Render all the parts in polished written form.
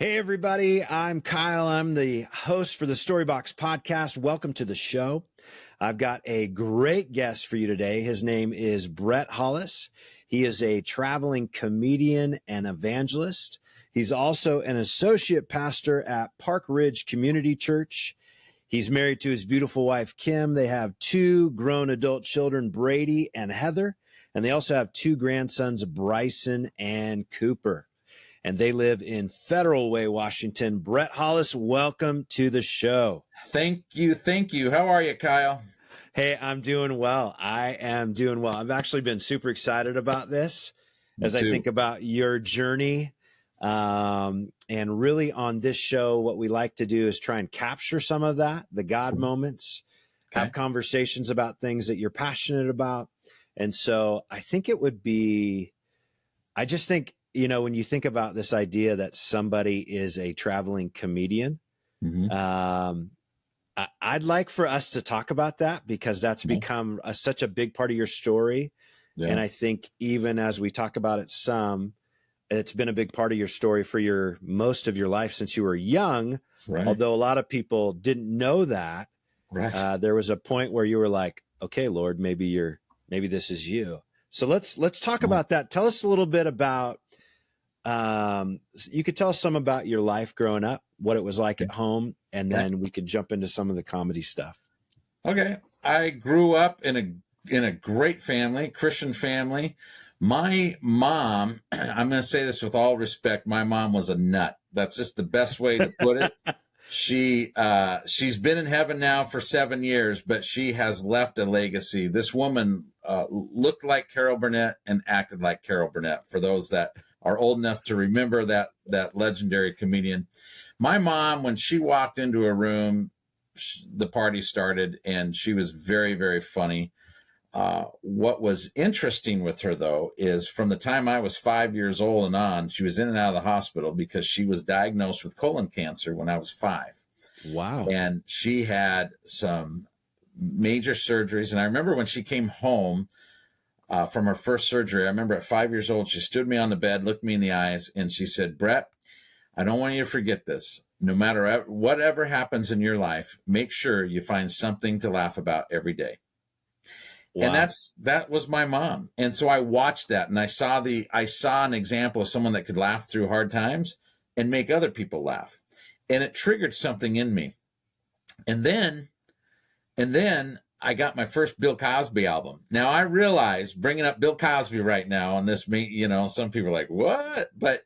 Hey, everybody. I'm Kyle. I'm the host for the Storybox Podcast. Welcome to the show. I've got a great guest for you today. His name is Brett Hollis. He is a traveling comedian and evangelist. He's also an associate pastor at Park Ridge Community Church. He's married to his beautiful wife, Kim. They have two grown adult children, Brady and Heather, and they also have two grandsons, Bryson and Cooper. And they live in Federal Way, Washington. Brett Hollis, welcome to the show. Thank you. Thank you. How are you, Kyle? Hey, I'm doing well. I am doing well. I've actually been super excited about this as I think about your journey. And really on this show, what we like to do is try and capture some of that, the God moments, have conversations about things that you're passionate about. And so I think it would be, I just think, you know, when you think about this idea that somebody is a traveling comedian, I'd like for us to talk about that because that's become such a big part of your story. Yeah. And I think even as we talk about it some, it's been a big part of your story for most of your life since you were young. Right. Although a lot of people didn't know that. Right. There was a point where you were like, okay, Lord, maybe this is you. So let's talk about that. Tell us a little bit about, you could tell us some about your life growing up, what it was like at home, and then we could jump into some of the comedy stuff. Okay. I grew up in a great family, Christian family. My mom, I'm going to say this with all respect, my mom was a nut. That's just the best way to put it. She's been in heaven now for 7 years, but she has left a legacy. This woman looked like Carol Burnett and acted like Carol Burnett, for those that are old enough to remember that legendary comedian. My mom, when she walked into a room, the party started, and she was very, very funny. What was interesting with her, though, is from the time I was 5 years old and on, she was in and out of the hospital because she was diagnosed with colon cancer when I was 5. Wow. And she had some major surgeries. And I remember when she came home from her first surgery, I remember at 5 years old, she stood me on the bed, looked me in the eyes, and she said, "Brett, I don't want you to forget this. No matter whatever happens in your life, make sure you find something to laugh about every day." Wow. And that was my mom. And so I watched that, and I saw an example of someone that could laugh through hard times and make other people laugh. And it triggered something in me. And then I got my first Bill Cosby album. Now I realize bringing up Bill Cosby right now on this, some people are like, what? But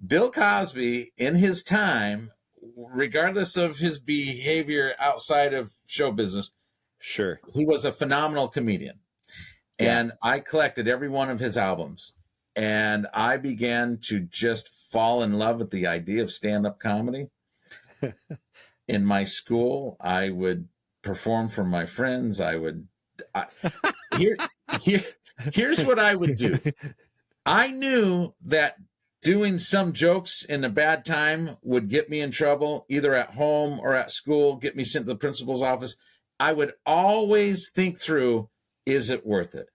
Bill Cosby in his time, regardless of his behavior outside of show business, sure, he was a phenomenal comedian. Yeah. And I collected every one of his albums, and I began to just fall in love with the idea of stand-up comedy. In my school, I would perform for my friends. Here's what I would do. I knew that doing some jokes in a bad time would get me in trouble, either at home or at school, get me sent to the principal's office. I would always think through, is it worth it?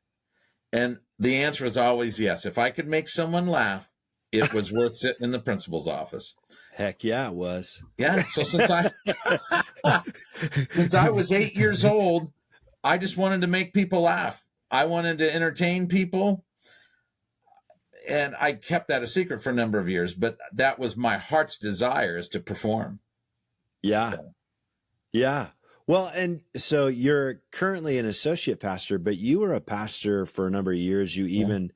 And the answer was always yes. If I could make someone laugh, it was worth sitting in the principal's office. Heck yeah, it was. Yeah. So since I was 8 years old, I just wanted to make people laugh. I wanted to entertain people. And I kept that a secret for a number of years, but that was my heart's desire, is to perform. Yeah. So. Yeah. Well, and so you're currently an associate pastor, but you were a pastor for a number of years. You even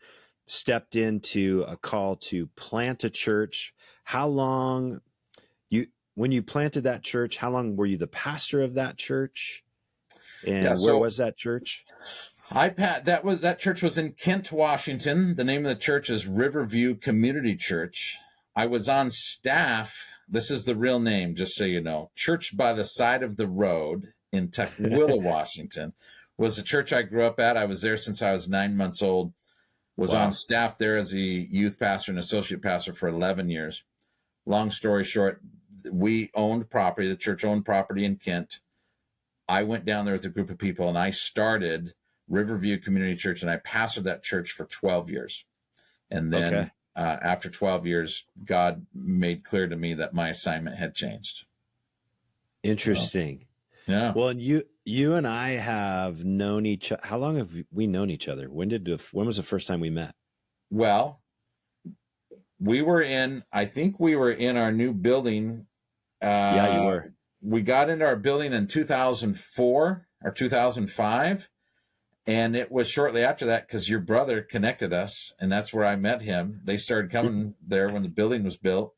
stepped into a call to plant a church. How long when you planted that church, how long were you the pastor of that church? And where was that church? That church was in Kent, Washington. The name of the church is Riverview Community Church. I was on staff. This is the real name, just so you know. Church by the Side of the Road in Tukwila, Washington, was the church I grew up at. I was there since I was 9 months old. Was on staff there as a youth pastor and associate pastor for 11 years. Long story short, we owned property. The church owned property in Kent. I went down there with a group of people, and I started Riverview Community Church, and I pastored that church for 12 years. And then after 12 years, God made clear to me that my assignment had changed. Interesting. So, yeah. Well, and you and I have known each other. How long have we known each other? When was the first time we met? Well, I think we were in our new building. Yeah, you were. We got into our building in 2004 or 2005. And it was shortly after that, because your brother connected us, and that's where I met him. They started coming there when the building was built.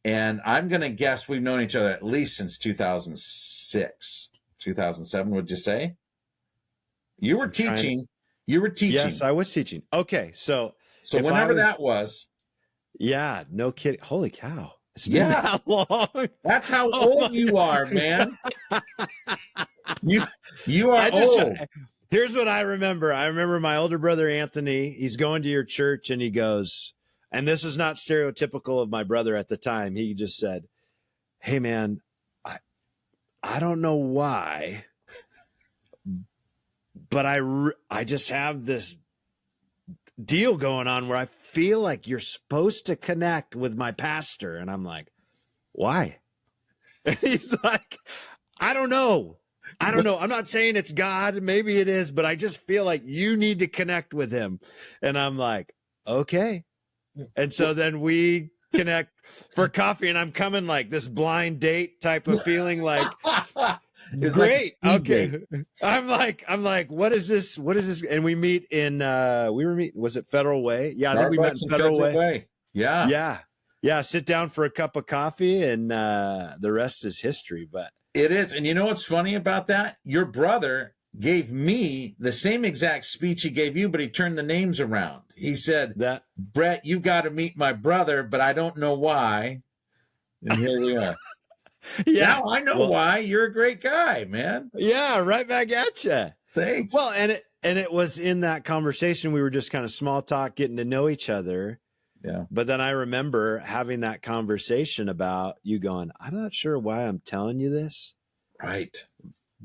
And I'm going to guess we've known each other at least since 2006, 2007, would you say? You were teaching. You were teaching. Yes, I was teaching. Okay, so whenever that was. Yeah, no kidding. Holy cow. It's been that long. That's how old you are, man. You are old. Here's what I remember. I remember my older brother, Anthony, he's going to your church and he goes, and this is not stereotypical of my brother at the time. He just said, "Hey man, I don't know why, but I just have this deal going on where I feel like you're supposed to connect with my pastor." And I'm like, "Why?" And he's like, "I don't know. I'm not saying it's God. Maybe it is, but I just feel like you need to connect with him." And I'm like, "Okay." And so then we connect for coffee, and I'm coming like this blind date type of feeling, like, it's great. Like okay. date. I'm like, what is this? What is this? And we meet in, was it Federal Way? Yeah. I think we met in Federal Way. Yeah. Yeah. Yeah. Sit down for a cup of coffee, and the rest is history. But it is. And you know what's funny about that? Your brother gave me the same exact speech he gave you, but he turned the names around. He said, "Brett, you got to meet my brother, but I don't know why." And here we are. Yeah. Now I know why. You're a great guy, man. Yeah. Right back at you. Thanks. Well, and it was in that conversation, we were just kind of small talk, getting to know each other. Yeah. But then I remember having that conversation about you going, "I'm not sure why I'm telling you this." Right.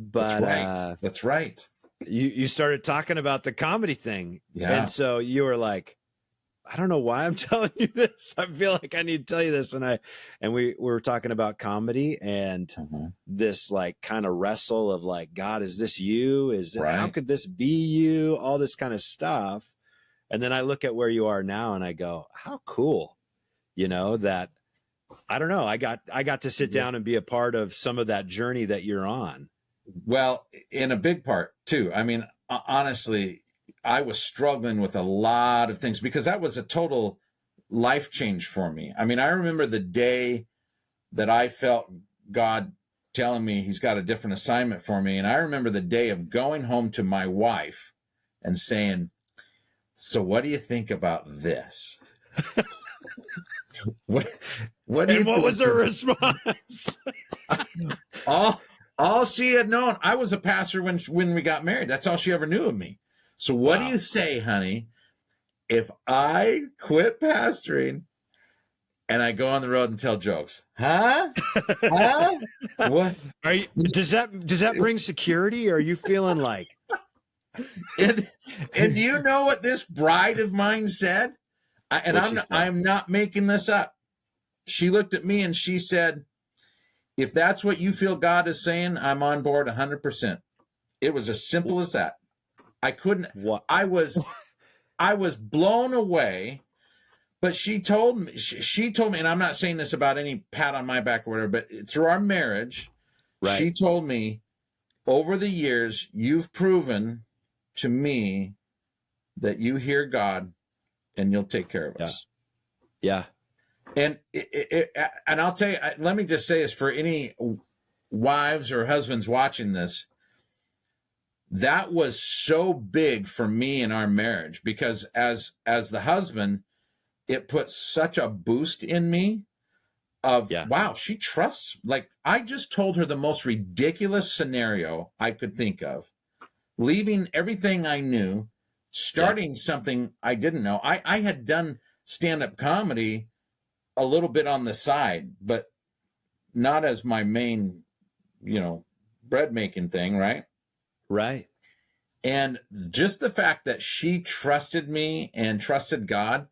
But that's right. You started talking about the comedy thing. Yeah. And so you were like, "I don't know why I'm telling you this. I feel like I need to tell you this." And we were talking about comedy and this like kind of wrestle of like, God, is this you? How could this be you? All this kind of stuff. And then I look at where you are now and I go, how cool, that, I don't know. I got to sit down and be a part of some of that journey that you're on. Well, in a big part too. I mean, honestly, I was struggling with a lot of things because that was a total life change for me. I mean, I remember the day that I felt God telling me he's got a different assignment for me. And I remember the day of going home to my wife and saying, "So what do you think about this?" What do you think? What was her response? All she had known, I was a pastor when we got married. That's all she ever knew of me. So what do you say, honey, if I quit pastoring and I go on the road and tell jokes? Huh? What? Does that bring security? Or are you feeling like? And do you know what this bride of mine said? I'm not making this up. She looked at me and she said, "If that's what you feel God is saying, I'm on board 100%. It was as simple as that. I couldn't. What? I was blown away. But she told me, and I'm not saying this about any pat on my back or whatever, but through our marriage, she told me, over the years, you've proven to me that you hear God and you'll take care of us. Yeah. And and I'll tell you, let me just say this for any wives or husbands watching this. That was so big for me in our marriage because as the husband, it put such a boost in me of, wow, she trusts. Like, I just told her the most ridiculous scenario I could think of, leaving everything I knew, starting something I didn't know. I had done stand-up comedy a little bit on the side, but not as my main, bread making thing, right? Right. And just the fact that she trusted me and trusted God,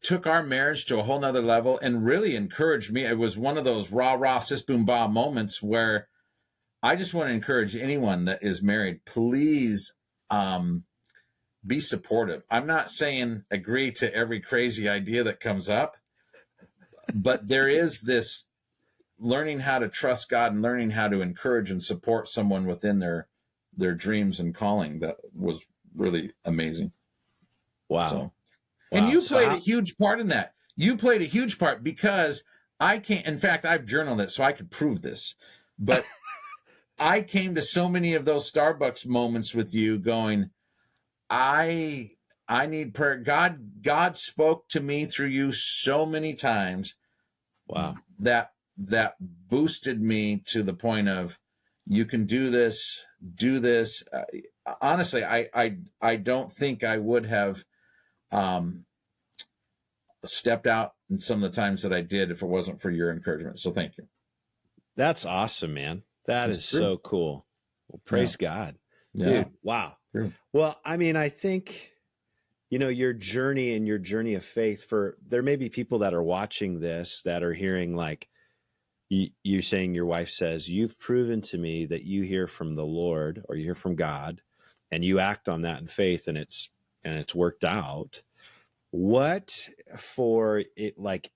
took our marriage to a whole nother level and really encouraged me. It was one of those rah, rah, sis, boom, bah moments where I just want to encourage anyone that is married, please be supportive. I'm not saying agree to every crazy idea that comes up, but there is this learning how to trust God and learning how to encourage and support someone within their dreams and calling that was really amazing. Wow. So, and you played a huge part in that. You played a huge part because I can't, in fact, I've journaled it so I could prove this, but I came to so many of those Starbucks moments with you going, I need prayer. God spoke to me through you so many times. Wow. That boosted me to the point of, you can do this. Honestly, I don't think I would have stepped out in some of the times that I did if it wasn't for your encouragement. So thank you. That's awesome, man. That's so cool. Well, praise God. Dude, wow. True. Well, I mean, I think, your journey and your journey of faith, there may be people that are watching this that are hearing, like, you saying, your wife says, you've proven to me that you hear from the Lord, or you hear from God, and you act on that in faith, and it's worked out. What for it, like,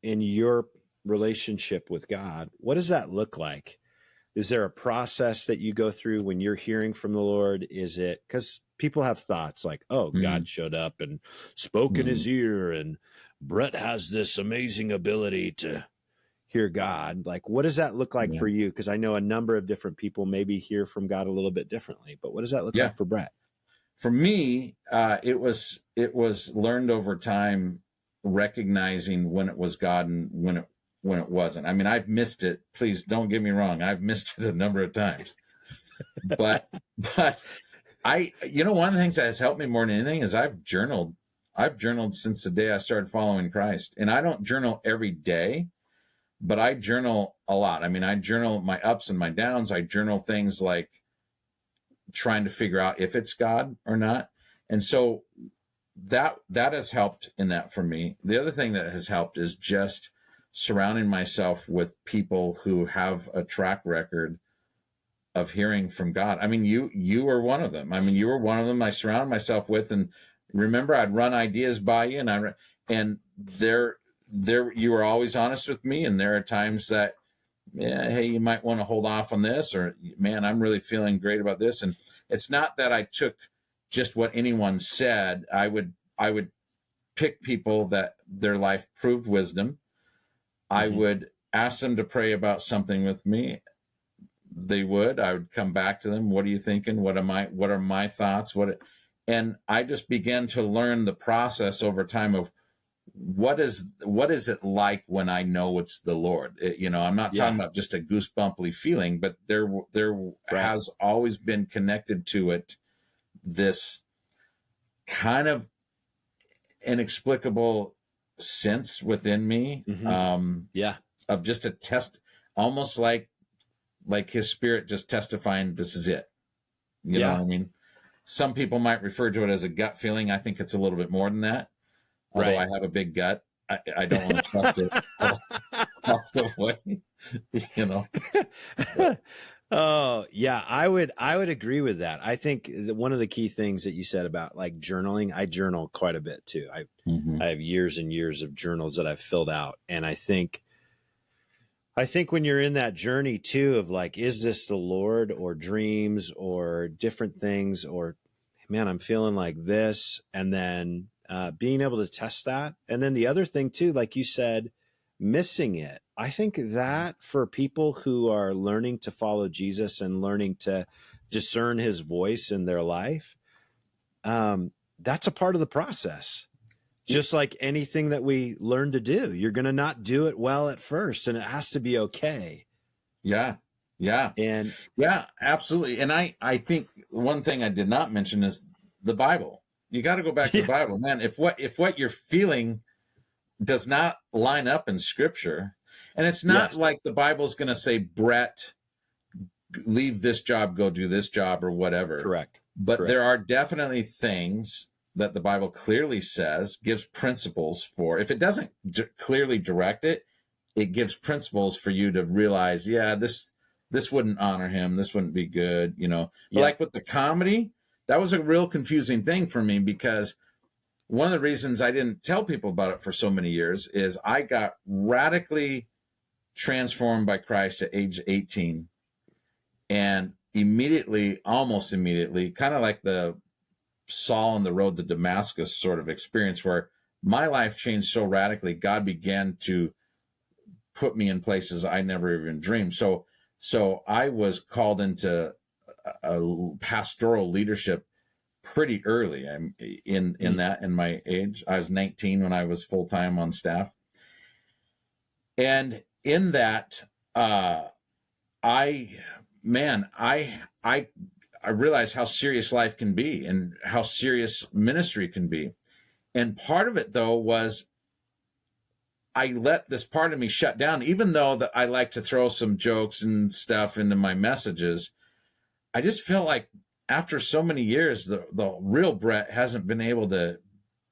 in your relationship with God, what does that look like? Is there a process that you go through when you're hearing from the Lord? Is it, because people have thoughts like, oh, God showed up and spoke in his ear, and Brett has this amazing ability to hear God. Like, what does that look like for you? Because I know a number of different people maybe hear from God a little bit differently, but what does that look like for Brett? For me, it was learned over time, recognizing when it was God and when it wasn't. I mean, I've missed it. Please don't get me wrong. I've missed it a number of times, but one of the things that has helped me more than anything is I've journaled since the day I started following Christ. And I don't journal every day, but I journal a lot. I mean, I journal my ups and my downs. I journal things like trying to figure out if it's God or not. And so that has helped in that for me. The other thing that has helped is just surrounding myself with people who have a track record of hearing from God. I mean, you were one of them. I surrounded myself with, and remember, I'd run ideas by you, and there you were always honest with me. And there are times that, hey, you might want to hold off on this, or man, I'm really feeling great about this. And it's not that I took just what anyone said. I would pick people that their life proved wisdom. I would ask them to pray about something with me. I would come back to them. What are you thinking? What are my thoughts? And I just began to learn the process over time of what is it like when I know it's the Lord? I'm not talking about just a goosebumpy feeling, but there has always been connected to it this kind of inexplicable sense within me, of just a test, almost like his spirit just testifying, this is it. You know what I mean? Some people might refer to it as a gut feeling. I think it's a little bit more than that. Although I have a big gut, I don't want to trust it all the way, Oh yeah, I would agree with that. I think one of the key things that you said about like journaling, I journal quite a bit too. I have years and years of journals that I've filled out, and I think when you're in that journey too of like, is this the Lord, or dreams, or different things, or man, I'm feeling like this, and then being able to test that. And then the other thing too, like you said, missing it. I think that for people who are learning to follow Jesus and learning to discern his voice in their life, that's a part of the process. Just like anything that we learn to do, you're going to not do it well at first, and it has to be okay. Yeah. And yeah, absolutely. And I think one thing I did not mention is the Bible. You got to go back to the Bible, man. If what you're feeling does not line up in Scripture, and it's not like the Bible's going to say, Brett, leave this job, go do this job, or whatever. Correct. But there are definitely things that the Bible clearly says, gives principles for. If it doesn't clearly direct it, it gives principles for you to realize, yeah, this wouldn't honor him. This wouldn't be good, you know. But like with the comedy, that was a real confusing thing for me, because one of the reasons I didn't tell people about it for so many years is I got radically transformed by Christ at age 18. And immediately, almost immediately, kind of like the Saul on the road to Damascus sort of experience, where my life changed so radically, God began to put me in places I never even dreamed. So I was called into a pastoral leadership pretty early. I'm in my age. I was 19 when I was full-time on staff. And in that, I realized how serious life can be and how serious ministry can be. And part of it, though, was I let this part of me shut down, even though that I like to throw some jokes and stuff into my messages. I just felt like after so many years, the real Brett hasn't been able to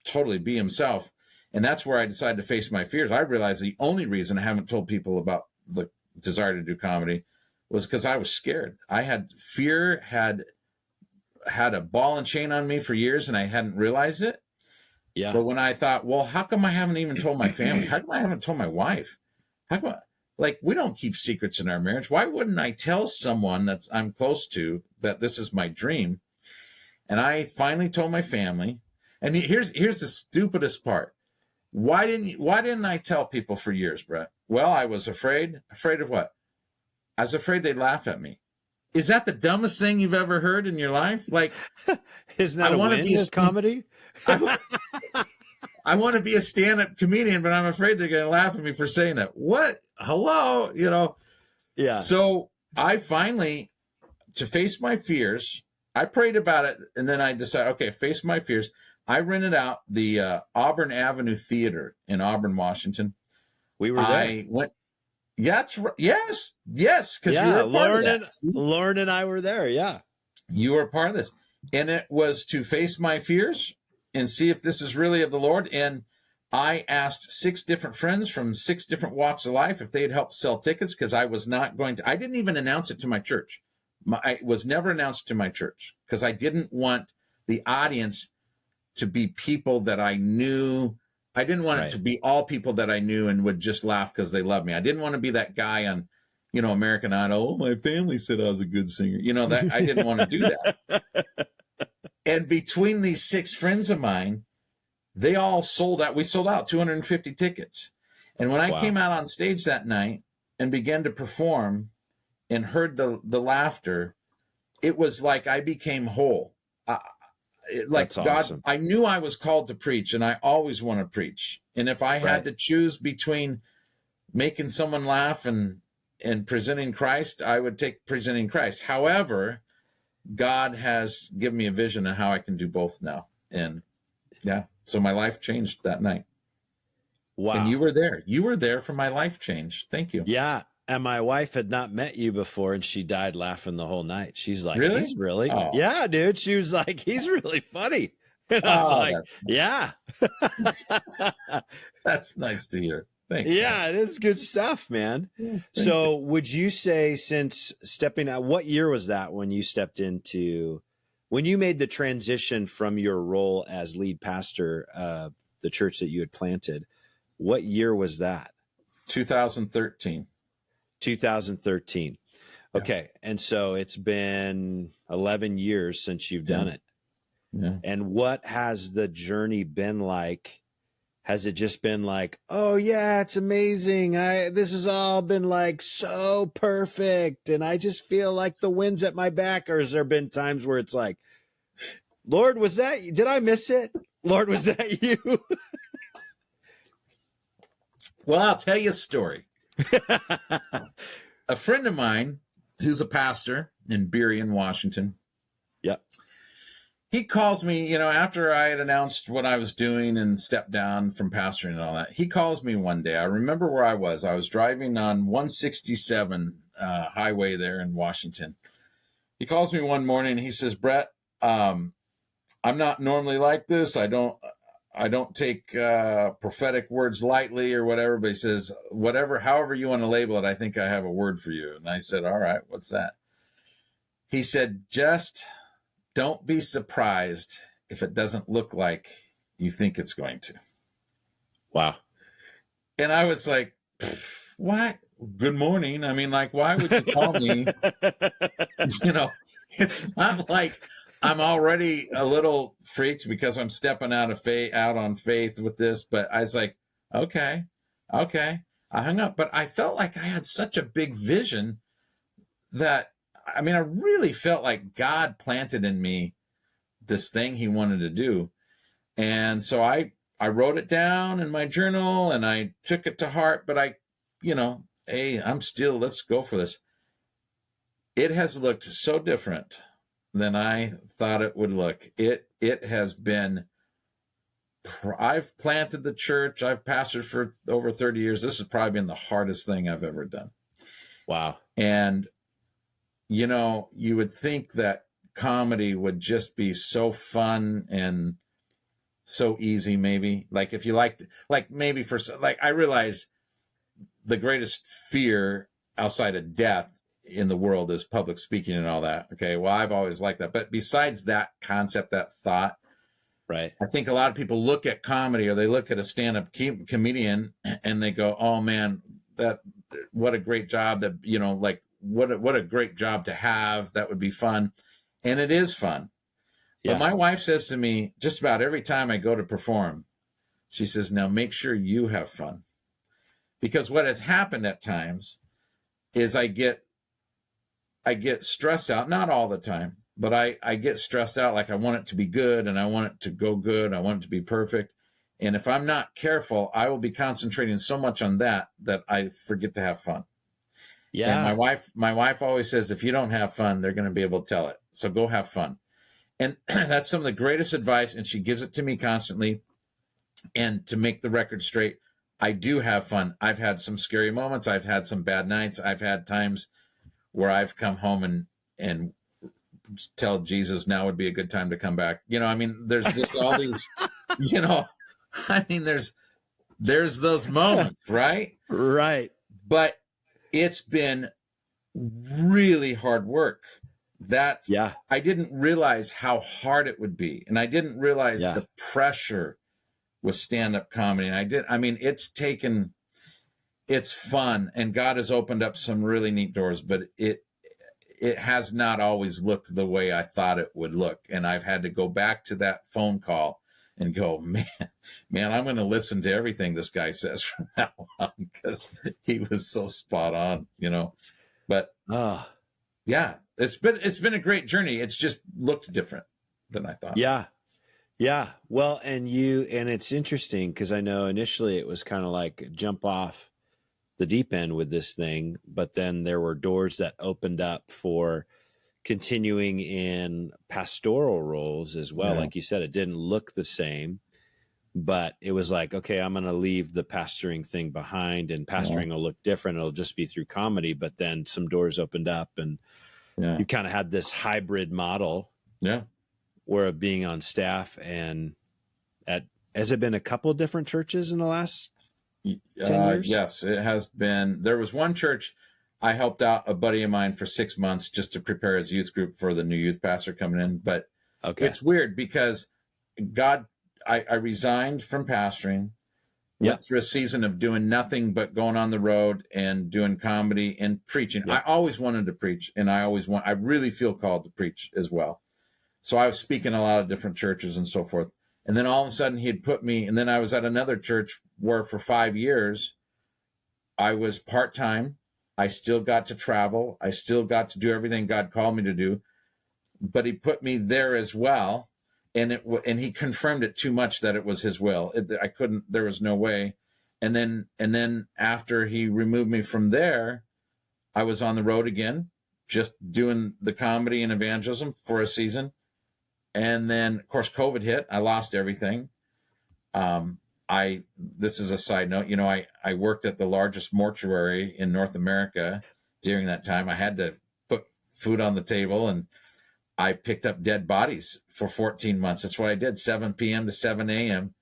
totally be himself. And that's where I decided to face my fears. I realized the only reason I haven't told people about the desire to do comedy was because I was scared. I had fear, had a ball and chain on me for years, and I hadn't realized it. Yeah. But when I thought, well, how come I haven't even told my family? How come I haven't told my wife? How come we don't keep secrets in our marriage? Why wouldn't I tell someone that I'm close to that this is my dream? And I finally told my family. And here's the stupidest part. Why didn't I tell people for years, Brett? Well, I was afraid. Afraid of what? I was afraid they'd laugh at me. Is that the dumbest thing you've ever heard in your life? Like, isn't that a win in comedy? I want to be a stand-up comedian, but I'm afraid they're going to laugh at me for saying that. What? Hello? You know? Yeah. So I finally, to face my fears, I prayed about it, and then I decided, okay, face my fears. I rented out the Auburn Avenue Theater in Auburn, Washington. We were there. I went. Yeah, that's right. Yes. Because you were a part of that. Lauren and I were there. Yeah. You were a part of this. And it was to face my fears and see if this is really of the Lord. And I asked 6 different friends from 6 different walks of life if they'd help sell tickets, because I was not going to. I didn't even announce it to my church. It was never announced to my church because I didn't want the audience to be people that I knew. I didn't want it to be all people that I knew and would just laugh because they love me. I didn't want to be that guy on, American Idol. Oh, my family said I was a good singer. That I didn't want to do that. And between these 6 friends of mine, they all sold out. We sold out 250 tickets. And when I came out on stage that night and began to perform and heard the laughter, it was like I became whole. That's God, awesome. I knew I was called to preach, and I always want to preach. And if I had to choose between making someone laugh and presenting Christ, I would take presenting Christ. However, God has given me a vision of how I can do both now. And so my life changed that night. Wow. And you were there. You were there for my life change. Thank you. Yeah. And my wife had not met you before, and she died laughing the whole night. She's like, really? He's really? Oh. Yeah, dude. She was like, he's really funny. And I'm like, that's nice to hear. Thanks. Yeah, man. It is good stuff, man. Yeah, so would you say, since stepping out, what year was that when you stepped into, when you made the transition from your role as lead pastor of the church that you had planted? What year was that? 2013. 2013. Okay. Yeah. And so it's been 11 years since you've done it. Yeah. And what has the journey been like? Has it just been like, oh yeah, it's amazing. This has all been like so perfect, and I just feel like the wind's at my back? Or has there been times where it's like, Lord, did I miss it? Lord, was that you? Well, I'll tell you a story. A friend of mine who's a pastor in Burien, Washington. Yep. He calls me, after I had announced what I was doing and stepped down from pastoring and all that. He calls me one day. I remember where I was. I was driving on 167 highway there in Washington. He calls me one morning and he says, Brett, I'm not normally like this. I don't take prophetic words lightly or whatever, but he says, however you want to label it, I think I have a word for you. And I said, all right, what's that? He said, just don't be surprised if it doesn't look like you think it's going to. Wow. And I was like, what? Good morning. I mean, like, why would you call me? It's not like I'm already a little freaked because I'm stepping out on faith with this. But I was like, okay. I hung up. But I felt like I had such a big vision that, I mean, I really felt like God planted in me this thing he wanted to do. And so I wrote it down in my journal and I took it to heart, but hey, let's go for this. It has looked so different than I thought it would look. It has been, I've planted the church. I've pastored for over 30 years. This has probably been the hardest thing I've ever done. Wow. And, you would think that comedy would just be so fun and so easy, maybe. Like if you liked, like maybe I realize the greatest fear outside of death in the world is public speaking and all that. Okay. Well, I've always liked that. But besides that concept, that thought, right. I think a lot of people look at comedy or they look at a stand-up comedian and they go, oh man, what a great job that, what a great job to have. That would be fun. And it is fun. Yeah. But my wife says to me just about every time I go to perform, she says, now make sure you have fun. Because what has happened at times is I get stressed out, not all the time, but I get stressed out. Like I want it to be good and I want it to go good. I want it to be perfect. And if I'm not careful, I will be concentrating so much on that I forget to have fun. Yeah. And my wife always says, if you don't have fun, they're going to be able to tell it. So go have fun. And that's some of the greatest advice. And she gives it to me constantly. And to make the record straight, I do have fun. I've had some scary moments. I've had some bad nights. I've had times where I've come home and tell Jesus now would be a good time to come back. There's just all these, there's those moments, right? Right. But it's been really hard work. I didn't realize how hard it would be. And I didn't realize the pressure with stand-up comedy. And it's fun and God has opened up some really neat doors, but it has not always looked the way I thought it would look. And I've had to go back to that phone call and go, man, I'm going to listen to everything this guy says from now on because he was so spot on, but yeah, it's been a great journey. It's just looked different than I thought. Yeah. Yeah. Well, and it's interesting because I know initially it was kind of like jump off the deep end with this thing, but then there were doors that opened up for continuing in pastoral roles as well. Yeah. Like you said, it didn't look the same, but it was like, okay, I'm going to leave the pastoring thing behind and pastoring will look different. It'll just be through comedy, but then some doors opened up and you kind of had this hybrid model. Yeah. Where of being on staff and has it been a couple of different churches in the last 10 years? Yes, it has been. There was one church I helped out a buddy of mine for 6 months just to prepare his youth group for the new youth pastor coming in. But it's weird because I resigned from pastoring, went through a season of doing nothing but going on the road and doing comedy and preaching. I always wanted to preach and I really feel called to preach as well. So I was speaking a lot of different churches and so forth. And then all of a sudden he'd put me, and then I was at another church where for 5 years, I was part-time. I still got to travel. I still got to do everything God called me to do, but he put me there as well. And he confirmed it too much that it was his will. There was no way. And then after he removed me from there, I was on the road again, just doing the comedy and evangelism for a season. And then, of course, COVID hit. I lost everything. This is a side note. I worked at the largest mortuary in North America during that time. I had to put food on the table, and I picked up dead bodies for 14 months. That's what I did, 7 p.m. to 7 a.m.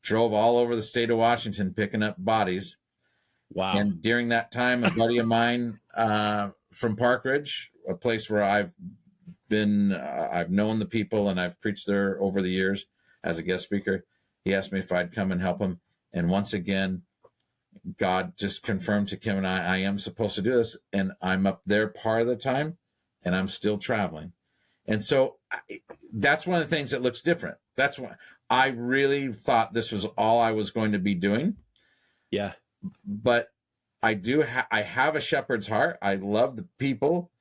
Drove all over the state of Washington picking up bodies. Wow. And during that time, a buddy of mine from Park Ridge, a place where I've been, I've known the people and I've preached there over the years as a guest speaker, he asked me if I'd come and help him. And once again, God just confirmed to Kim and I am supposed to do this. And I'm up there part of the time and I'm still traveling. And so that's one of the things that looks different. That's why I really thought this was all I was going to be doing. Yeah. But I I have a shepherd's heart. I love the people,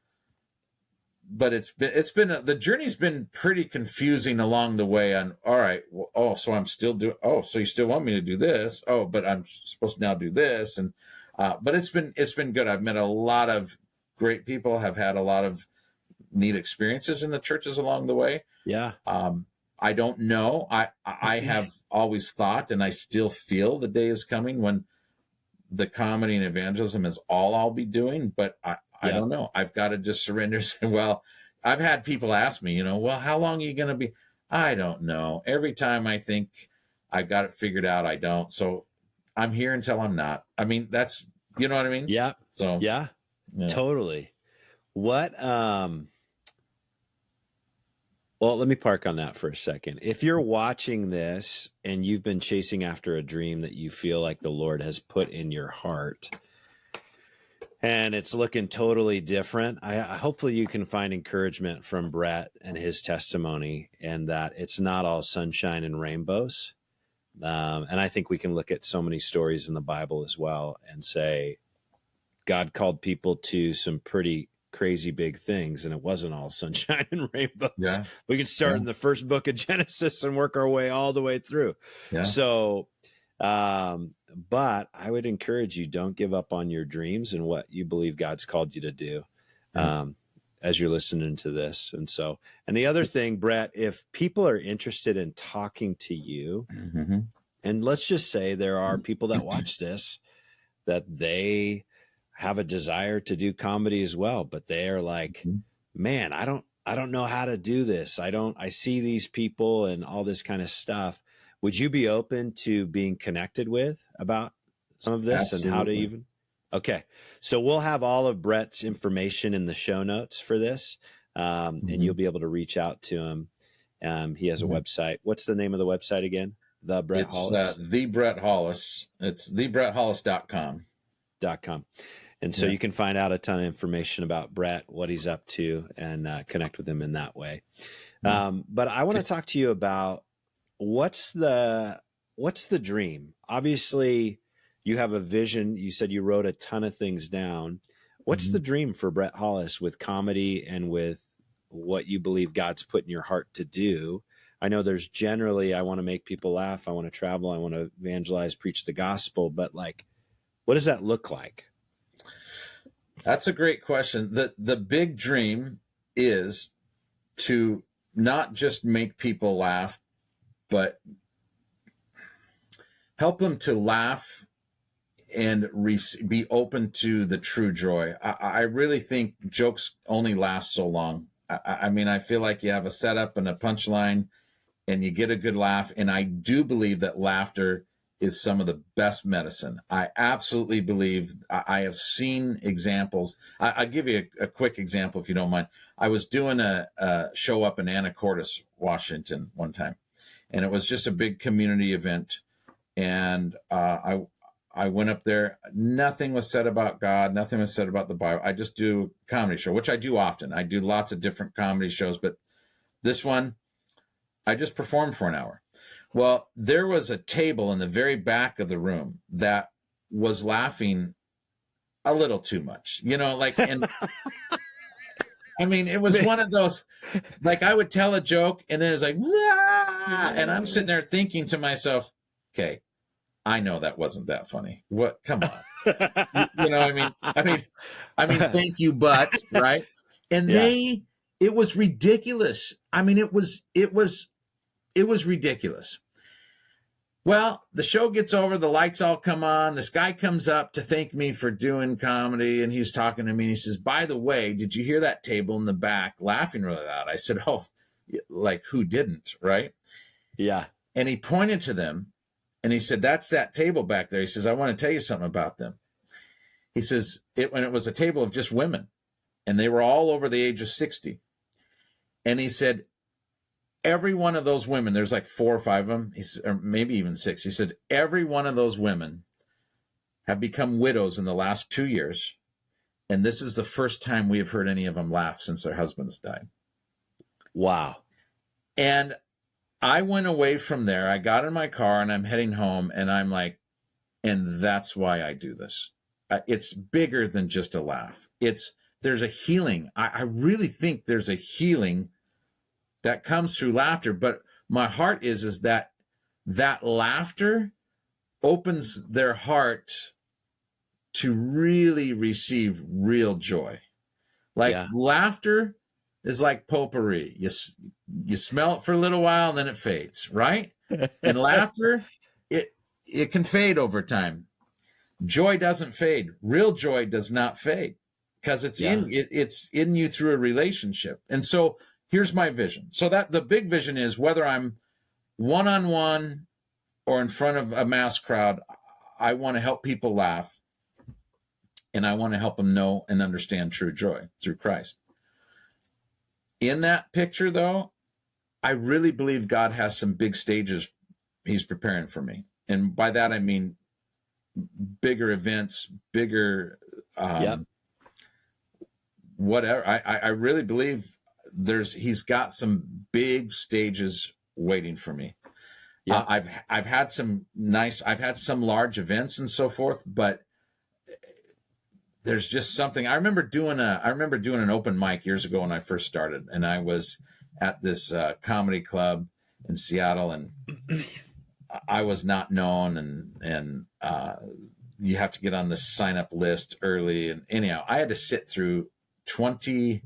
but the journey's been pretty confusing along the way on, all right, well, so I'm still doing, so you still want me to do this? Oh, but I'm supposed to now do this. And, but it's been good. I've met a lot of great people, have had a lot of neat experiences in the churches along the way. Yeah. I don't know. I have always thought, and I still feel the day is coming when the comedy and evangelism is all I'll be doing, but I don't know. I've got to just surrender and say, well, I've had people ask me, well, how long are you going to be? I don't know. Every time I think I've got it figured out, I don't. So I'm here until I'm not. I mean, that's, you know what I mean? Yeah. So yeah. Totally. What, well, let me park on that for a second. If you're watching this and you've been chasing after a dream that you feel like the Lord has put in your heart and it's looking totally different, hopefully you can find encouragement from Brett and his testimony, and that it's not all sunshine and rainbows. And I think we can look at so many stories in the Bible as well and say, God called people to some pretty crazy big things, and it wasn't all sunshine and rainbows. Yeah. We can start in the first book of Genesis and work our way all the way through. Yeah. So, but I would encourage you, don't give up on your dreams and what you believe God's called you to do, as you're listening to this. And so, and the other thing, Brett, if people are interested in talking to you, and let's just say there are people that watch this, that they have a desire to do comedy as well, but they are like, man, I don't know how to do this. I see these people and all this kind of stuff. Would you be open to being connected with about some of this? Absolutely. And how to even? Okay. So we'll have all of Brett's information in the show notes for this. And you'll be able to reach out to him. He has a website. What's the name of the website again? The Brett Hollis? The Brett Hollis. It's thebretthollis.com. And so you can find out a ton of information about Brett, what he's up to, and connect with him in that way. But I want to talk to you about what's the dream? Obviously, you have a vision. You said you wrote a ton of things down. What's the dream for Brett Hollis with comedy and with what you believe God's put in your heart to do? I know there's generally, I want to make people laugh. I want to travel. I want to evangelize, preach the gospel. But like, what does that look like? That's a great question. The big dream is to not just make people laugh, but help them to laugh and be open to the true joy. I really think jokes only last so long. I mean, I feel like you have a setup and a punchline and you get a good laugh. And I do believe that laughter is some of the best medicine. I absolutely believe. I have seen examples. I'll give you a quick example, if you don't mind. I was doing a show up in Anacortes, Washington one time, and it was just a big community event. And I went up there. Nothing was said about God. Nothing was said about the Bible. I just do a comedy show, which I do often. I do lots of different comedy shows, but this one, I just performed for an hour. Well, there was a table in the very back of the room that was laughing a little too much, and I mean, it was one of those, like I would tell a joke and then it's like, wah! And I'm sitting there thinking to myself, okay, I know that wasn't that funny. What? Come on. You know what I mean? I mean, thank you, but right. And it was ridiculous. I mean, it was ridiculous. Well, the show gets over, the lights all come on. This guy comes up to thank me for doing comedy, and he's talking to me. And he says, by the way, did you hear that table in the back laughing really loud? I said, oh, like who didn't, right? Yeah. And he pointed to them, and he said, that's that table back there. He says, I want to tell you something about them. He says, when it was a table of just women, and they were all over the age of 60. And he said, every one of those women, there's like 4 or 5 of them, or maybe even 6. He said, every one of those women have become widows in the last 2 years. And this is the first time we have heard any of them laugh since their husbands died. Wow. And I went away from there. I got in my car and I'm heading home, and I'm like, and that's why I do this. It's bigger than just a laugh. There's a healing. I really think there's a healing that comes through laughter. But my heart is that laughter opens their heart to really receive real joy. Laughter is like potpourri. You smell it for a little while and then it fades, right? And laughter, it can fade over time. Joy doesn't fade. Real joy does not fade because it's in you through a relationship. And so here's my vision. So that the big vision is, whether I'm one-on-one or in front of a mass crowd, I want to help people laugh, and I want to help them know and understand true joy through Christ. In that picture, though, I really believe God has some big stages he's preparing for me. And by that, I mean bigger events, bigger whatever. I really believe he's got some big stages waiting for me. Yeah. I've had some large events and so forth, but there's just something. I remember doing an open mic years ago when I first started, and I was at this comedy club in Seattle, and I was not known, and you have to get on the sign up list early. And anyhow, I had to sit through 22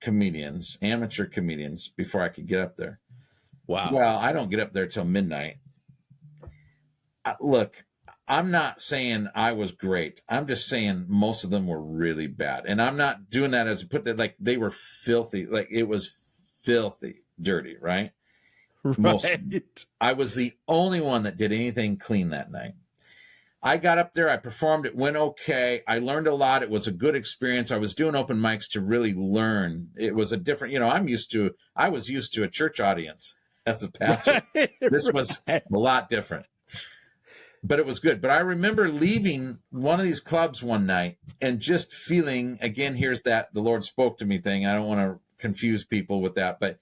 comedians, amateur comedians, before I could get up there. Wow. Well, I don't get up there till midnight. Look, I'm not saying I was great. I'm just saying most of them were really bad. And I'm not doing that as a put that, like they were filthy. Like it was filthy, dirty, right? Right. I was the only one that did anything clean that night. I got up there, I performed, it went okay. I learned a lot. It was a good experience. I was doing open mics to really learn. It was a different, I was used to a church audience as a pastor. Right, this was a lot different, but it was good. But I remember leaving one of these clubs one night and just feeling, again, here's that the Lord spoke to me thing. I don't want to confuse people with that, but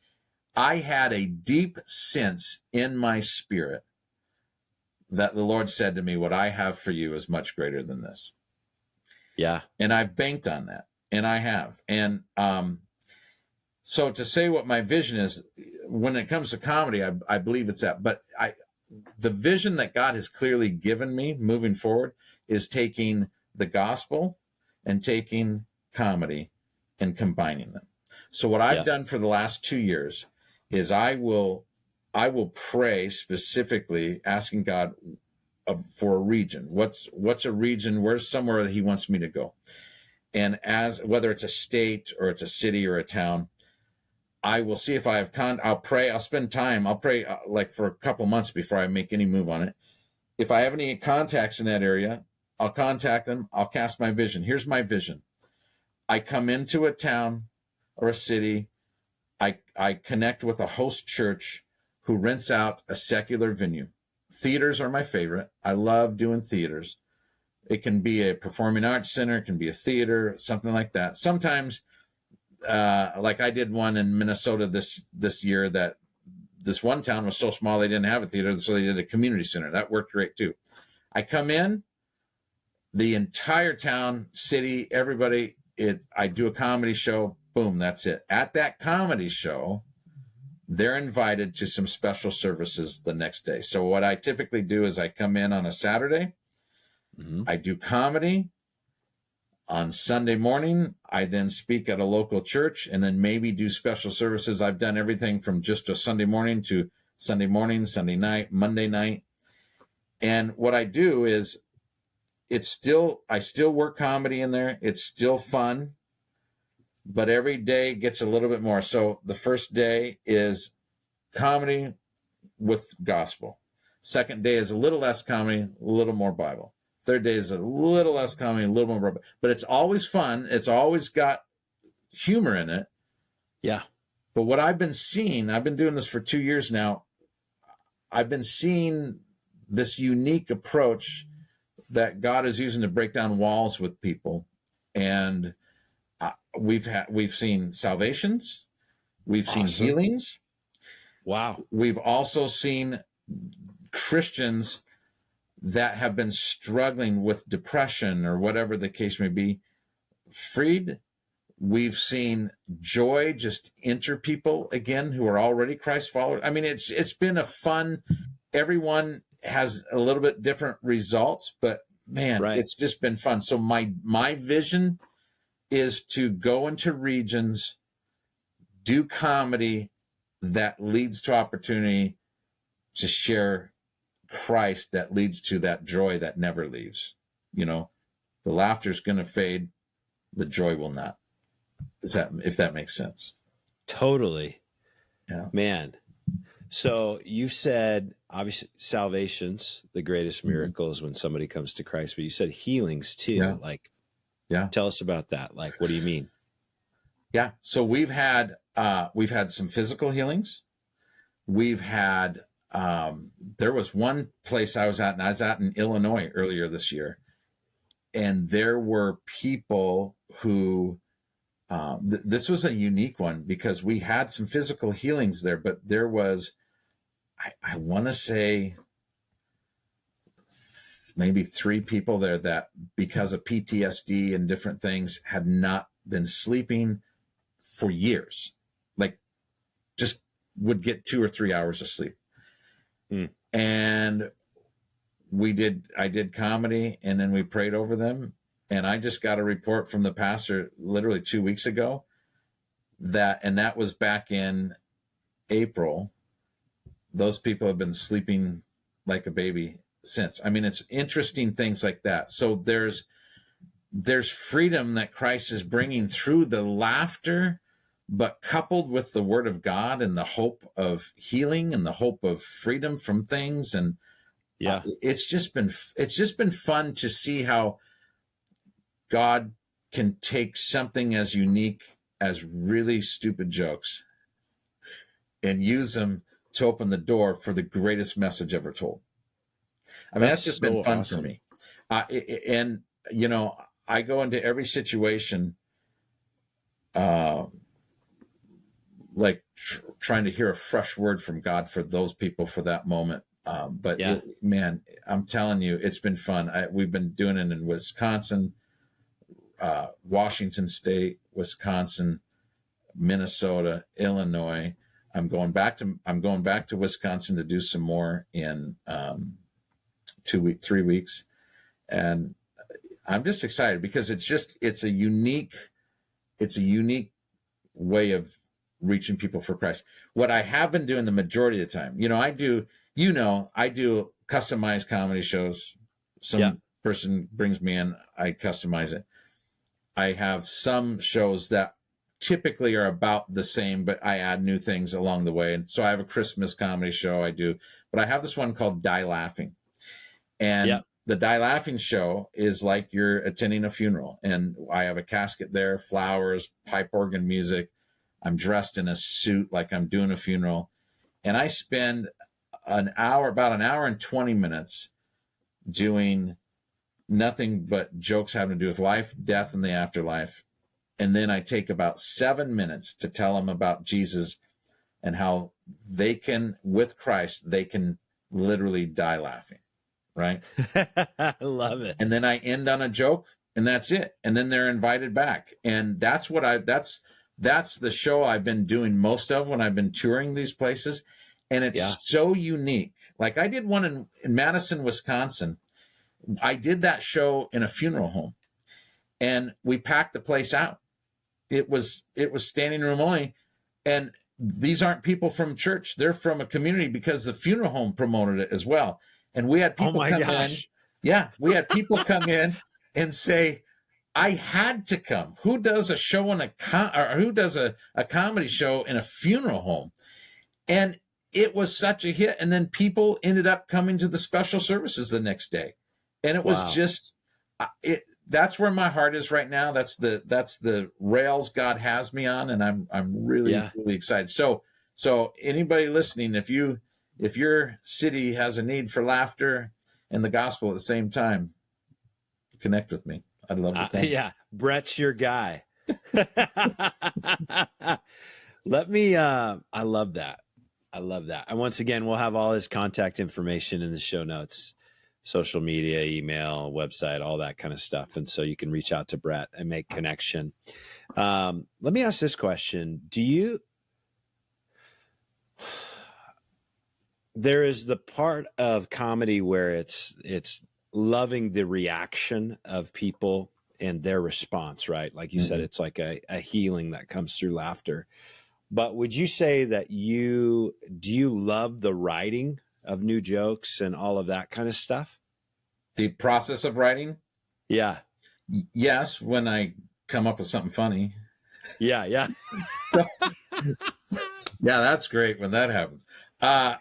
I had a deep sense in my spirit that the Lord said to me, what I have for you is much greater than this. Yeah. And I've banked on that, and I have. And so to say what my vision is, when it comes to comedy, I believe it's that. But the vision that God has clearly given me moving forward is taking the gospel and taking comedy and combining them. So what I've done for the last 2 years is I will pray specifically, asking God for a region. What's a region? Where's somewhere that He wants me to go? And whether it's a state or it's a city or a town, I will see if I have I'll pray. I'll spend time. I'll pray like for a couple months before I make any move on it. If I have any contacts in that area, I'll contact them. I'll cast my vision. Here's my vision. I come into a town or a city. I connect with a host church who rents out a secular venue. Theaters are my favorite. I love doing theaters. It can be a performing arts center. It can be a theater, something like that. Sometimes, like I did one in Minnesota this year, that this one town was so small they didn't have a theater, so they did a community center. That worked great too. I come in, the entire town, city, everybody, I do a comedy show. Boom, that's it. At that comedy show, they're invited to some special services the next day. So what I typically do is I come in on a Saturday. Mm-hmm. I do comedy. On Sunday morning, I then speak at a local church and then maybe do special services. I've done everything from just a Sunday morning to Sunday morning, Sunday night, Monday night. And what I do is I still work comedy in there. It's still fun, but every day gets a little bit more. So the first day is comedy with gospel. Second day is a little less comedy, a little more Bible. Third day is a little less comedy, a little more Bible. But it's always fun. It's always got humor in it. Yeah. But what I've been seeing, I've been doing this for 2 years now. I've been seeing this unique approach that God is using to break down walls with people. And we've seen salvations. We've seen healings. Wow. We've also seen Christians that have been struggling with depression or whatever the case may be, freed. We've seen joy just enter people again who are already Christ followers. I mean, it's been a fun, everyone has a little bit different results, but man, It's just been fun. So my vision is to go into regions, do comedy that leads to opportunity to share Christ, that leads to that joy that never leaves. You know, the laughter's going to fade, the joy will not. If that makes sense? Totally. Yeah. Man. So you've said, obviously, salvation's the greatest miracle is when somebody comes to Christ, but you said healings too. Yeah. Tell us about that. Like, what do you mean? Yeah. So we've had some physical healings. We've had, there was one place I was at, and I was out in Illinois earlier this year, and there were people who, this was a unique one because we had some physical healings there, but there was, I want to say maybe 3 people there that because of PTSD and different things had not been sleeping for years, like just would get 2 or 3 hours of sleep. And I did comedy, and then we prayed over them. And I just got a report from the pastor literally 2 weeks ago that was back in April. Those people have been sleeping like a baby since. I mean, it's interesting things like that. So there's freedom that Christ is bringing through the laughter, but coupled with the word of God and the hope of healing and the hope of freedom from things. And it's just been fun to see how God can take something as unique as really stupid jokes and use them to open the door for the greatest message ever told. I mean, that's just so been fun awesome for me. And, you know, I go into every situation like trying to hear a fresh word from God for those people for that moment. Man, I'm telling you, it's been fun. We've been doing it in Wisconsin, Washington State, Wisconsin, Minnesota, Illinois. I'm going back to Wisconsin to do some more in 3 weeks. And I'm just excited because it's a unique way of reaching people for Christ. What I have been doing the majority of the time, I do customized comedy shows. Some person brings me in, I customize it. I have some shows that typically are about the same, but I add new things along the way. And so I have a Christmas comedy show I do, but I have this one called Die Laughing. And the Die Laughing show is like you're attending a funeral, and I have a casket there, flowers, pipe organ music. I'm dressed in a suit like I'm doing a funeral. And I spend about an hour and 20 minutes doing nothing but jokes having to do with life, death, and the afterlife. And then I take about 7 minutes to tell them about Jesus and how they can, with Christ, they can literally die laughing. Right? I love it. And then I end on a joke, and that's it. And then they're invited back. And that's the show I've been doing most of when I've been touring these places. And it's so unique. Like I did one in Madison, Wisconsin. I did that show in a funeral home, and we packed the place out. It was standing room only. And these aren't people from church. They're from a community because the funeral home promoted it as well. And we had people come in. Yeah, we had people come in and say, I had to come. Who does a show in or who does a comedy show in a funeral home? And it was such a hit. And then people ended up coming to the special services the next day. And it was just, that's where my heart is right now. That's the rails God has me on. And I'm really, really excited. So anybody listening, if your city has a need for laughter and the gospel at the same time, connect with me. I'd love to thank you. Brett's your guy. Let me, I love that. And once again, we'll have all his contact information in the show notes, social media, email, website, all that kind of stuff. And so you can reach out to Brett and make connection. Let me ask this question. There is the part of comedy where it's loving the reaction of people and their response, right? Like you said, it's like a healing that comes through laughter. But would you say that do you love the writing of new jokes and all of that kind of stuff? The process of writing? Yeah. Yes, when I come up with something funny. Yeah. Yeah, that's great when that happens. Oh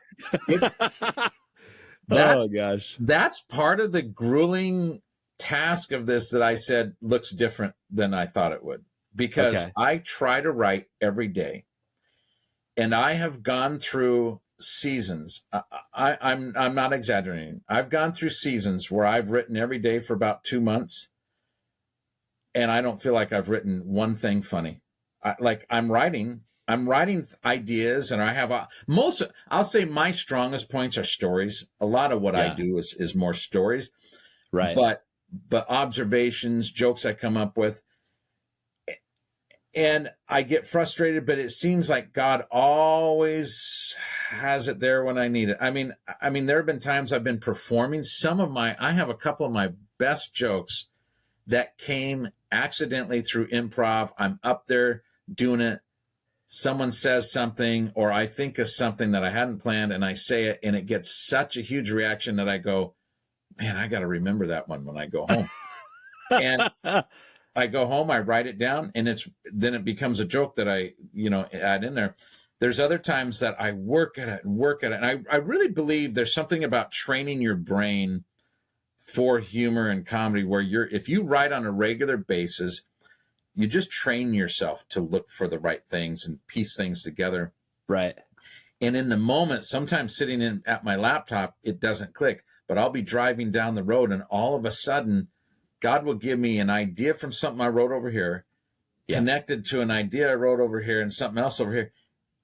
gosh. That's part of the grueling task of this that I said looks different than I thought it would, because I try to write every day. And I have gone through seasons. I'm not exaggerating. I've gone through seasons where I've written every day for about 2 months, and I don't feel like I've written one thing funny. I'm writing ideas, and I have I'll say my strongest points are stories. A lot of what I do is more stories, right? But observations, jokes I come up with. And I get frustrated, but it seems like God always has it there when I need it. I mean, there have been times I've been performing. I have a couple of my best jokes that came accidentally through improv. I'm up there doing it. Someone says something, or I think of something that I hadn't planned, and I say it, and it gets such a huge reaction that I go, man, I got to remember that one when I go home. And I go home, I write it down, and then it becomes a joke that I, add in there. There's other times that I work at it. And I really believe there's something about training your brain for humor and comedy where if you write on a regular basis, you just train yourself to look for the right things and piece things together. Right. And in the moment, sometimes sitting at my laptop, it doesn't click, but I'll be driving down the road, and all of a sudden, God will give me an idea from something I wrote over here, connected to an idea I wrote over here and something else over here.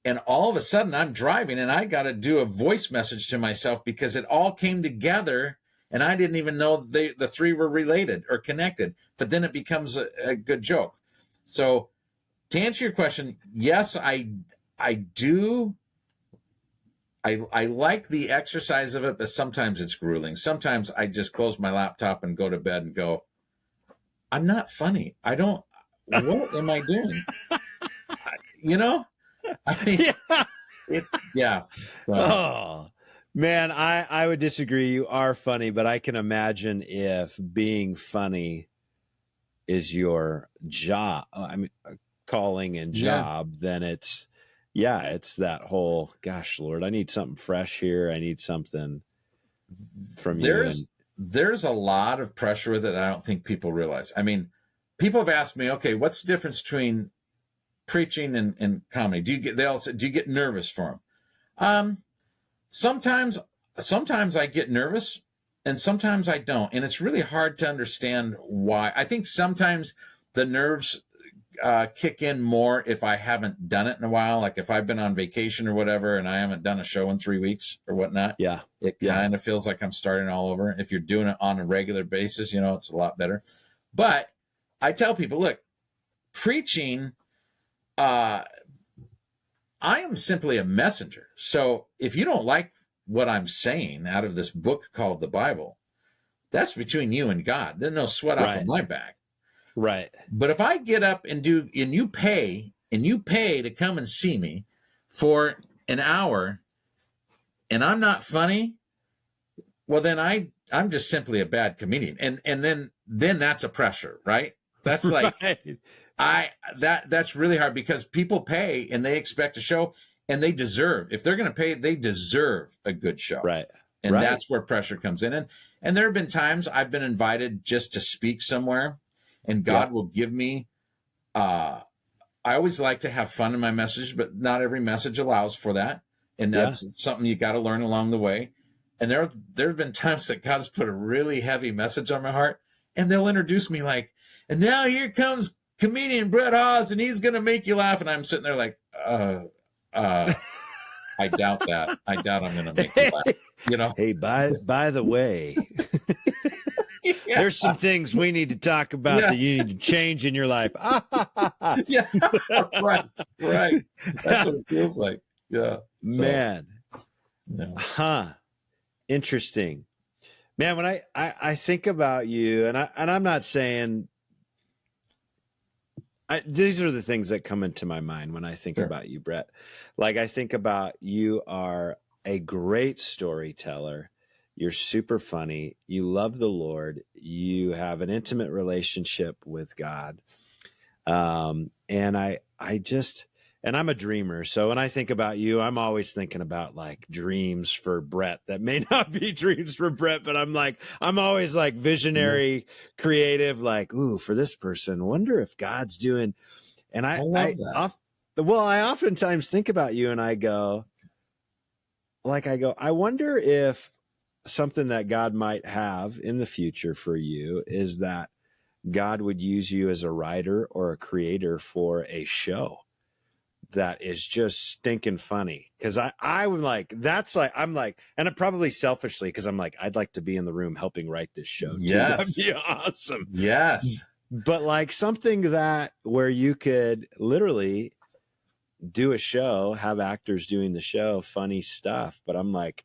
And all of a sudden I'm driving and I got to do a voice message to myself because it all came together and I didn't even know the three were related or connected, but then it becomes a good joke. So to answer your question, yes, I do. I like the exercise of it, but sometimes it's grueling. Sometimes I just close my laptop and go to bed and go, I'm not funny. What am I doing? I mean, Oh, man, I would disagree. You are funny, but I can imagine if being funny is your job, calling and job, then it's that whole, gosh, Lord, I need something fresh here. I need something from you. There's a lot of pressure with it. I don't think people realize. I mean, people have asked me, okay, what's the difference between preaching and comedy? They all say, do you get nervous for them? Sometimes I get nervous and sometimes I don't. And it's really hard to understand why. I think sometimes the nerves kick in more if I haven't done it in a while. Like if I've been on vacation or whatever, and I haven't done a show in 3 weeks or whatnot. Yeah. It kind of feels like I'm starting all over. If you're doing it on a regular basis, it's a lot better. But I tell people, look, preaching, I am simply a messenger. So if you don't like what I'm saying out of this book called the Bible, that's between you and God. There's no sweat off of my back. Right. But if I get up and you pay to come and see me, for an hour and I'm not funny, well, then I'm just simply a bad comedian. And then that's a pressure, right? That's like, right. that's really hard because people pay and they expect a show and they deserve, if they're going to pay, they deserve a good show. Right. And right. that's where pressure comes in. And there have been times I've been invited just to speak somewhere and God will give me, I always like to have fun in my message, but not every message allows for that. And that's something you got to learn along the way. And there have been times that God's put a really heavy message on my heart and they'll introduce me like, and now here comes comedian Brett Hollis and he's going to make you laugh. And I'm sitting there like, I doubt that. I doubt I'm going to make you laugh. You know, hey, by the way, there's some things we need to talk about that you need to change in your life. Yeah, right. That's what it feels like. Yeah, man. No. Interesting, man. When I think about you, and I'm not saying these are the things that come into my mind when I think about you, Brett. Like I think about you are a great storyteller. You're super funny. You love the Lord. You have an intimate relationship with God. And I'm a dreamer. So when I think about you, I'm always thinking about like dreams for Brett that may not be dreams for Brett, but I'm always like visionary, creative, like, ooh, for this person, wonder if God's doing, and I love that. I oftentimes think about you and I go, I wonder if something that God might have in the future for you is that God would use you as a writer or a creator for a show that is just stinking funny. Cause I'm like, and probably selfishly, cause I'm like, I'd like to be in the room helping write this show. Yes. That'd be awesome. Yes. But like something that where you could literally do a show, have actors doing the show, funny stuff. But I'm like,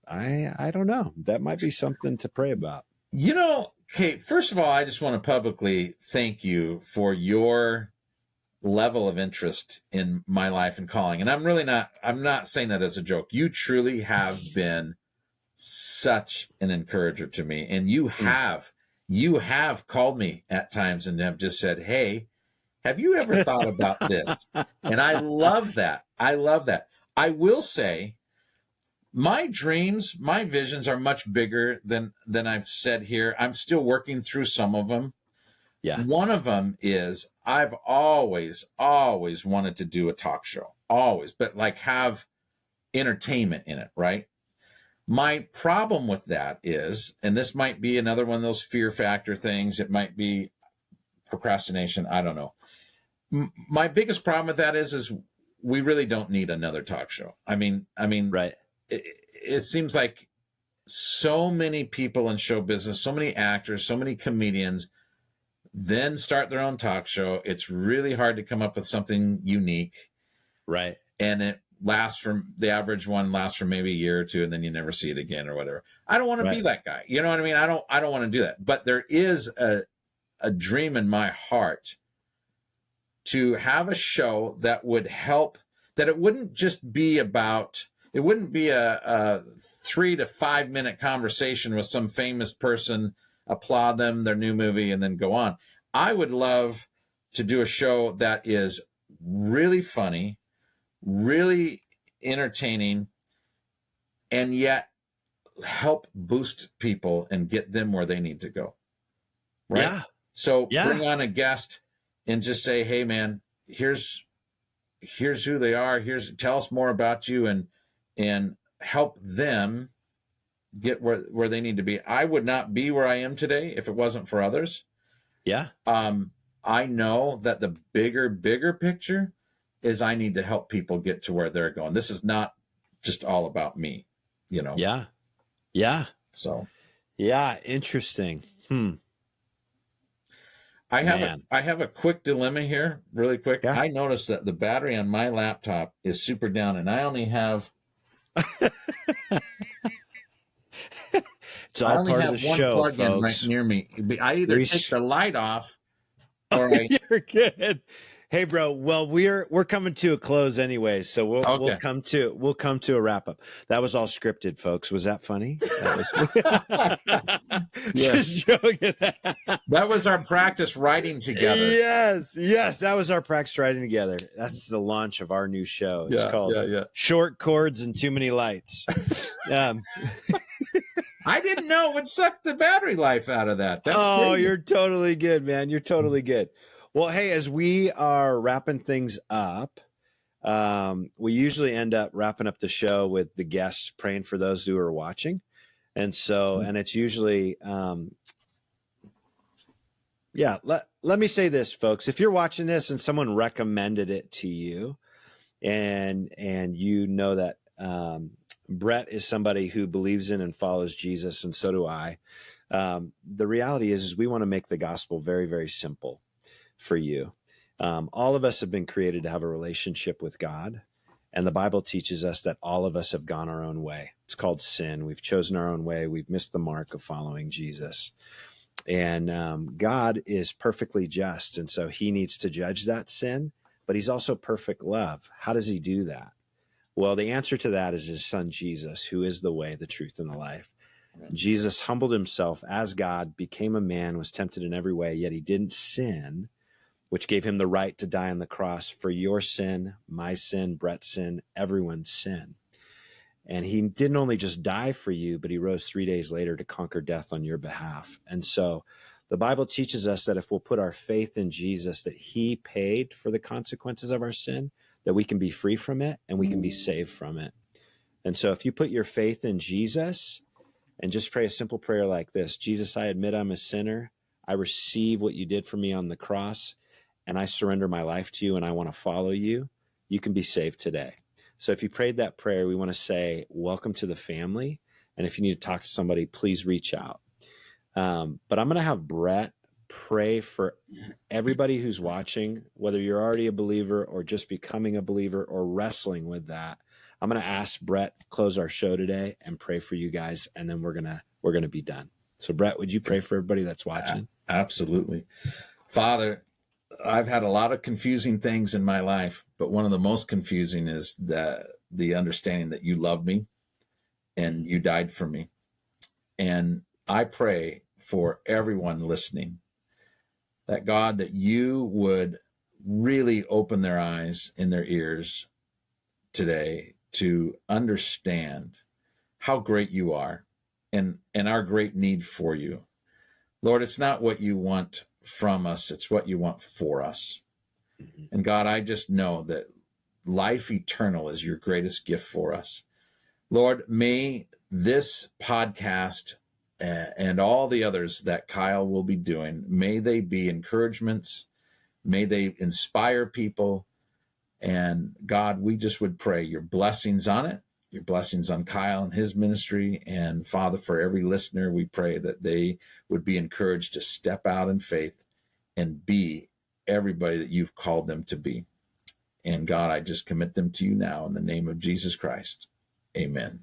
I don't know. That might be something to pray about. You know, Kate, first of all, I just want to publicly thank you for your level of interest in my life and calling. And I'm not saying that as a joke. You truly have been such an encourager to me. And you have called me at times and have just said, hey, have you ever thought about this? And I love that. I will say my dreams, my visions are much bigger than I've said here. I'm still working through some of them. Yeah. One of them is I've always wanted to do a talk show, always, but like have entertainment in it, right? My problem with that is, and this might be another one of those fear factor things. It might be procrastination. I don't know. My biggest problem with that is we really don't need another talk show. I mean, right. It seems like so many people in show business, so many actors, so many comedians then start their own talk show. It's really hard to come up with something unique. Right. And the average one lasts for maybe a year or two and then you never see it again or whatever. I don't want to be that guy. You know what I mean? I don't want to do that. But there is a dream in my heart to have a show that would help, that it wouldn't just be about, it wouldn't be a 3 to 5 minute conversation with some famous person, applaud them, their new movie, and then go on. I would love to do a show that is really funny, really entertaining, and yet help boost people and get them where they need to go. Right? Yeah. So bring on a guest and just say, hey man, here's who they are. Tell us more about you and help them get where they need to be. I would not be where I am today if it wasn't for others. Yeah. I know that the bigger picture is I need to help people get to where they're going. This is not just all about me, you know? Yeah. Yeah. So. Yeah. Interesting. I have a quick dilemma here, really quick. Yeah. I noticed that the battery on my laptop is super down and I only have it's all part of the show, plug in folks. right near me. I either take the light off or You're good. Hey, bro. Well, we're coming to a close anyways, so we'll Okay. come to a wrap up. That was all scripted, folks. Was that funny? That was just joking. That was our practice writing together. Yes, that was our practice writing together. That's the launch of our new show. It's called Short Chords and Too Many Lights. I didn't know it would suck the battery life out of that. That's crazy. You're totally good, man. You're totally good. Well, hey, as we are wrapping things up, we usually end up wrapping up the show with the guests praying for those who are watching. And so, and it's usually, let me say this, folks. If you're watching this and someone recommended it to you and you know that Brett is somebody who believes in and follows Jesus, and so do I, the reality is we want to make the gospel very, very simple for you. All of us have been created to have a relationship with God. And the Bible teaches us that all of us have gone our own way. It's called sin. We've chosen our own way. We've missed the mark of following Jesus. And God is perfectly just. And so he needs to judge that sin, but he's also perfect love. How does he do that? Well, the answer to that is his son, Jesus, who is the way, the truth, and the life. Jesus humbled himself as God, became a man, was tempted in every way, yet he didn't sin, which gave him the right to die on the cross for your sin, my sin, Brett's sin, everyone's sin. And he didn't only just die for you, but he rose 3 days later to conquer death on your behalf. And so the Bible teaches us that if we'll put our faith in Jesus, that he paid for the consequences of our sin, that we can be free from it and we can be saved from it. And so if you put your faith in Jesus and just pray a simple prayer like this: Jesus, I admit I'm a sinner. I receive what you did for me on the cross, and I surrender my life to you, and I want to follow you. You can be saved today. So if you prayed that prayer, we want to say, welcome to the family. And if you need to talk to somebody, please reach out. But I'm going to have Brett pray for everybody who's watching, whether you're already a believer or just becoming a believer or wrestling with that. I'm going to ask Brett to close our show today and pray for you guys, and then we're going to be done. So Brett, would you pray for everybody that's watching? Absolutely. Father, I've had a lot of confusing things in my life, but one of the most confusing is the understanding that you love me and you died for me. And I pray for everyone listening that, God, that you would really open their eyes and their ears today to understand how great you are and our great need for you. Lord, it's not what you want from us, it's what you want for us. And God, I just know that life eternal is your greatest gift for us. Lord, may this podcast and all the others that Kyle will be doing, may they be encouragements, may they inspire people. And God, we just would pray your blessings on it, your blessings on Kyle and his ministry. And Father, for every listener, we pray that they would be encouraged to step out in faith and be everybody that you've called them to be. And God, I just commit them to you now in the name of Jesus Christ. Amen.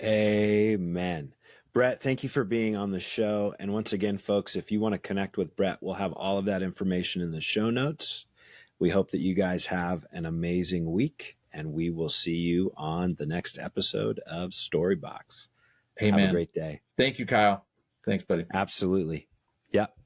Amen. Brett, thank you for being on the show. And once again, folks, if you want to connect with Brett, we'll have all of that information in the show notes. We hope that you guys have an amazing week, and we will see you on the next episode of Storybox. Amen. Have a great day. Thank you, Kyle. Thanks, buddy. Absolutely. Yep.